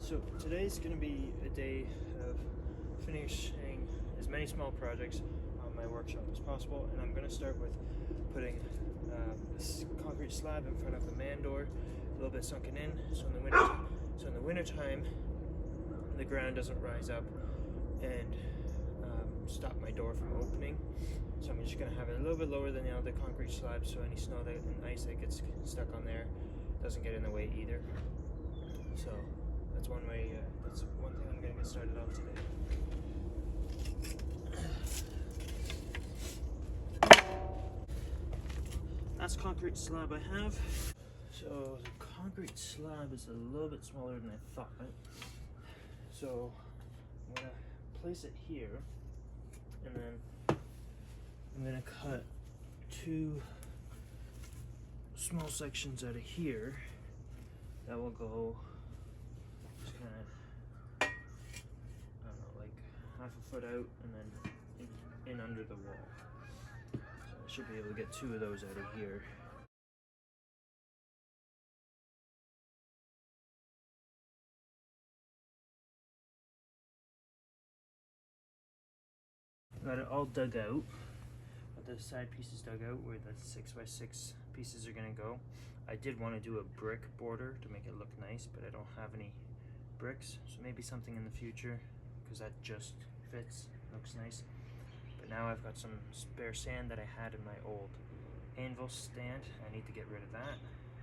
So today's going to be a day of finishing as many small projects on my workshop as possible, and I'm going to start with putting this concrete slab in front of the man door, a little bit sunken in, so in the winter time the ground doesn't rise up and stop my door from opening. So I'm just going to have it a little bit lower than the other concrete slab, so any snow and ice that gets stuck on there doesn't get in the way either. So that's one way. That's one thing I'm going to get started on today. Last concrete slab I have. So the concrete slab is a little bit smaller than I thought. So I'm going to place it here, and then I'm going to cut two small sections out of here that will go just kind of, I don't know, like half a foot out and then in under the wall. So I should be able to get two of those out of here. Got it all dug out. Got the side pieces dug out where the 6x6 pieces are gonna go. I did want to do a brick border to make it look nice, but I don't have any bricks, so maybe something in the future, because that just fits, looks nice. But now I've got some spare sand that I had in my old anvil stand. I need to get rid of that,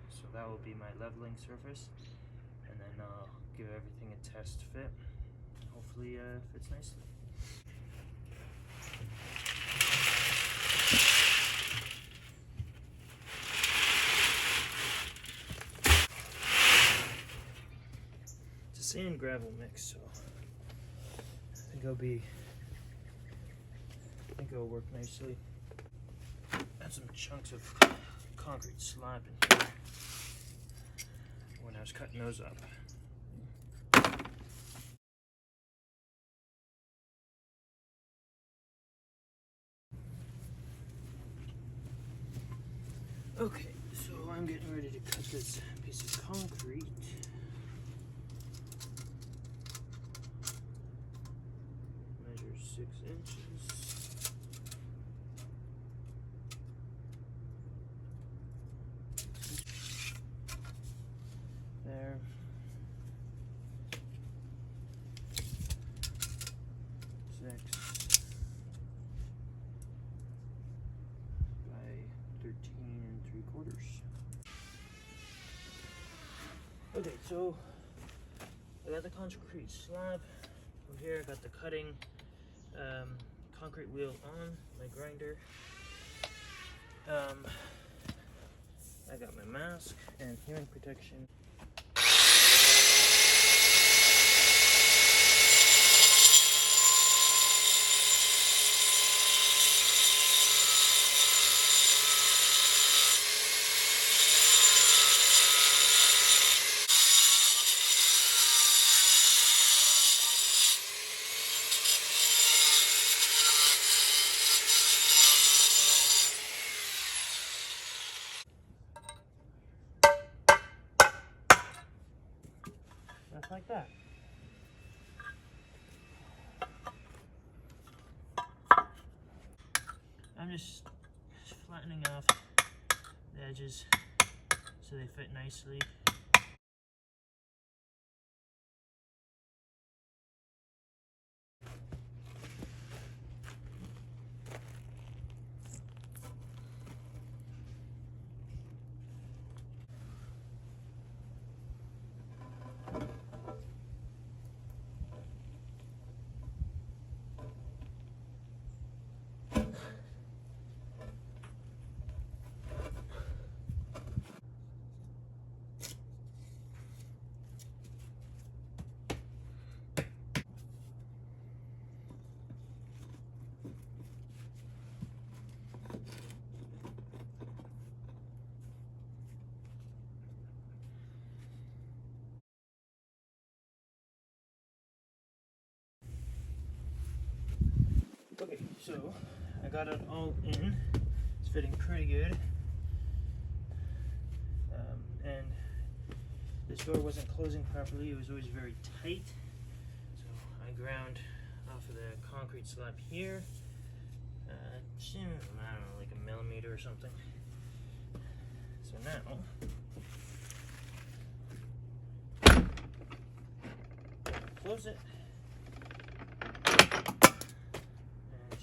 so that will be my leveling surface, and then I'll give everything a test fit. Hopefully fits nicely. Sand gravel mix, so I think it'll work nicely. Add some chunks of concrete slab in here when I was cutting those up. Okay, so I'm getting ready to cut this piece of concrete. Measure 6 inches. There. Six by 13 3/4. Okay, so I got the concrete slab over here. I got the cutting concrete wheel on my grinder. I got my mask and hearing protection. Just like that. I'm just flattening off the edges so they fit nicely. Okay, so I got it all in. It's fitting pretty good. And this door wasn't closing properly. It was always very tight. So I ground off of the concrete slab here. I don't know, like a millimeter or something. So now, close it and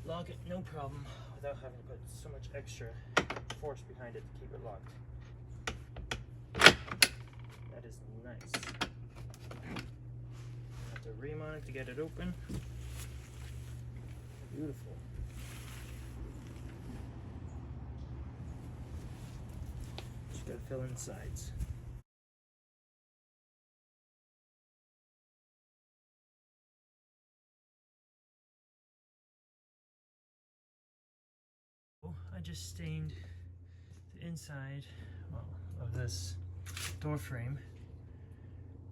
lock it, no problem, without having to put so much extra force behind it to keep it locked. That is nice. I have to ream on it to get it open. Beautiful. Just gotta fill in the sides. I just stained the inside, well, of this door frame.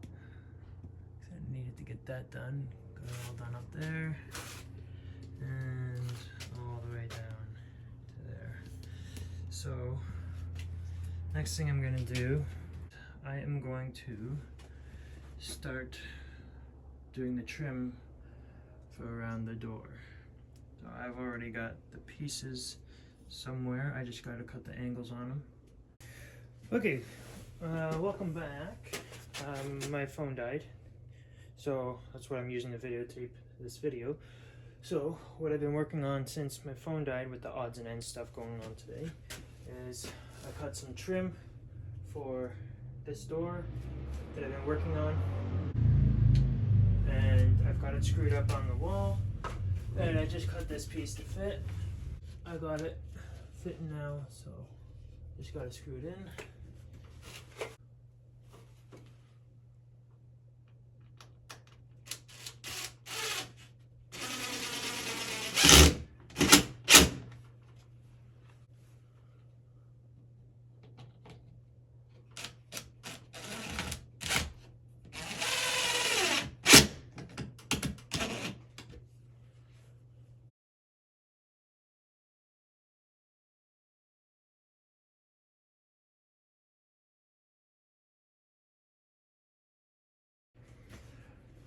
I needed to get that done. Got it all done up there and all the way down to there. So next thing I'm gonna do, I am going to start doing the trim for around the door. So I've already got the pieces somewhere. I just got to cut the angles on them. Okay, welcome back. My phone died, so that's what I'm using to videotape this video. So what I've been working on since my phone died, with the odds and ends stuff going on today, is I cut some trim for this door that I've been working on, and I've got it screwed up on the wall, and I just cut this piece to fit. I got it fitting now, so just got to screw it in.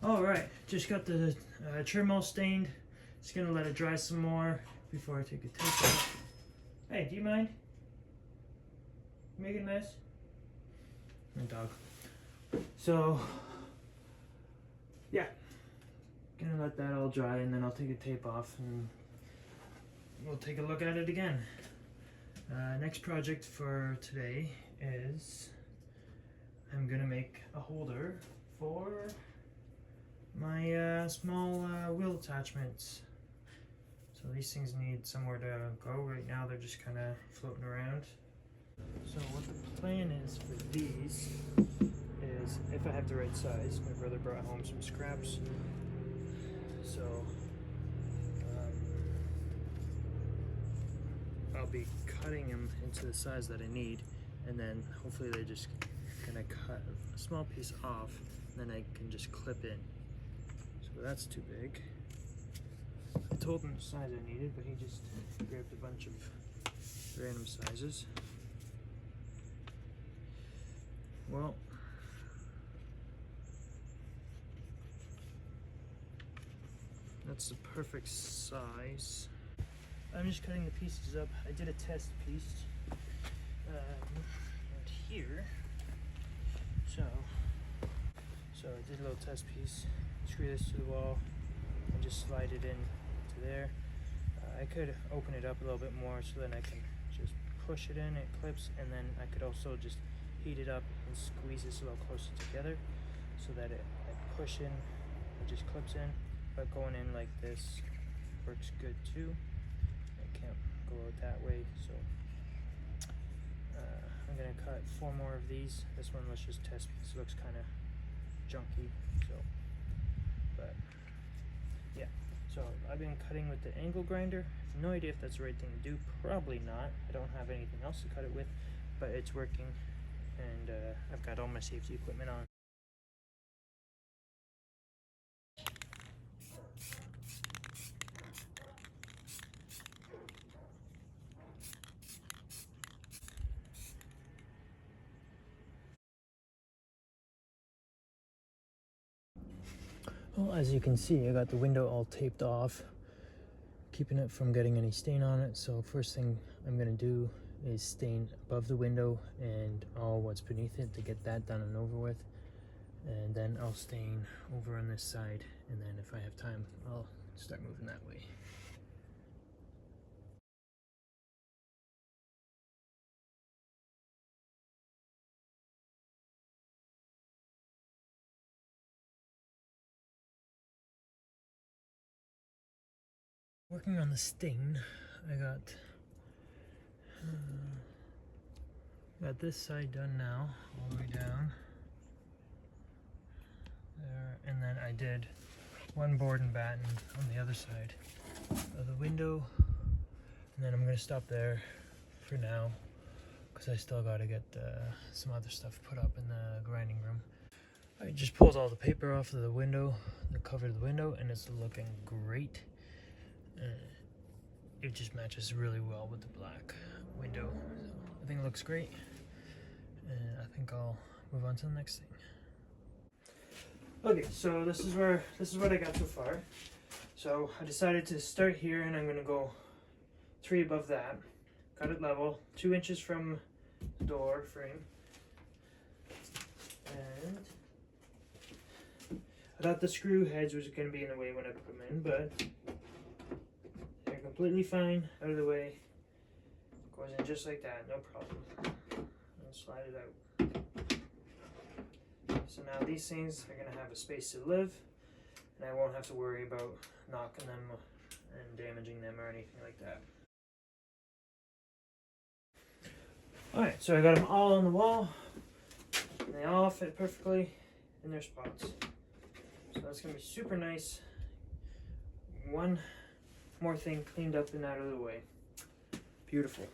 Alright, just got the trim all stained. Just gonna let it dry some more before I take a tape off. Hey, do you mind? Make it nice? My dog. So, yeah. Gonna let that all dry and then I'll take a tape off and we'll take a look at it again. Next project for today is I'm gonna make a holder for my small wheel attachments. So these things need somewhere to go. Right now they're just kind of floating around. So what the plan is for these is, if I have the right size, my brother brought home some scraps, so I'll be cutting them into the size that I need, and then hopefully they just gonna cut a small piece off, and then I can just clip in. So that's too big. I told him the size I needed, but he just grabbed a bunch of random sizes. Well, that's the perfect size. I'm just cutting the pieces up. I did a test piece right here. So I did a little test piece. Screw this to the wall and just slide it in to there. I could open it up a little bit more so then I can just push it in, it clips, and then I could also just heat it up and squeeze this a little closer together so that I push in, it just clips in. But going in like this works good too. I can't go out that way, so I'm gonna cut 4 more of these. This one, let's just test because it looks kind of junky. So, but yeah. So I've been cutting with the angle grinder. I have no idea if that's the right thing to do. Probably not. I don't have anything else to cut it with, but it's working, and I've got all my safety equipment on. Well, as you can see, I got the window all taped off, keeping it from getting any stain on it. So first thing I'm gonna do is stain above the window and all what's beneath it to get that done and over with. And then I'll stain over on this side, and then if I have time, I'll start moving that way. Working on the stain, I got this side done now, all the way down there, and then I did one board and batten on the other side of the window, and then I'm gonna stop there for now because I still got to get some other stuff put up in the grinding room. I just pulled all the paper off of the window, the cover of the window, and it's looking great. It just matches really well with the black window. So I think it looks great, and I think I'll move on to the next thing. Okay, so this is what I got so far. So I decided to start here, and I'm gonna go 3 above that. Got it level, 2 inches from the door frame, and I thought the screw heads was gonna be in the way when I put them in, but they're completely fine, out of the way. Goes in just like that, no problem. And slide it out. So now these things are gonna have a space to live, and I won't have to worry about knocking them and damaging them or anything like that. Alright, so I got them all on the wall, and they all fit perfectly in their spots. So that's gonna be super nice. One more thing cleaned up and out of the way. Beautiful.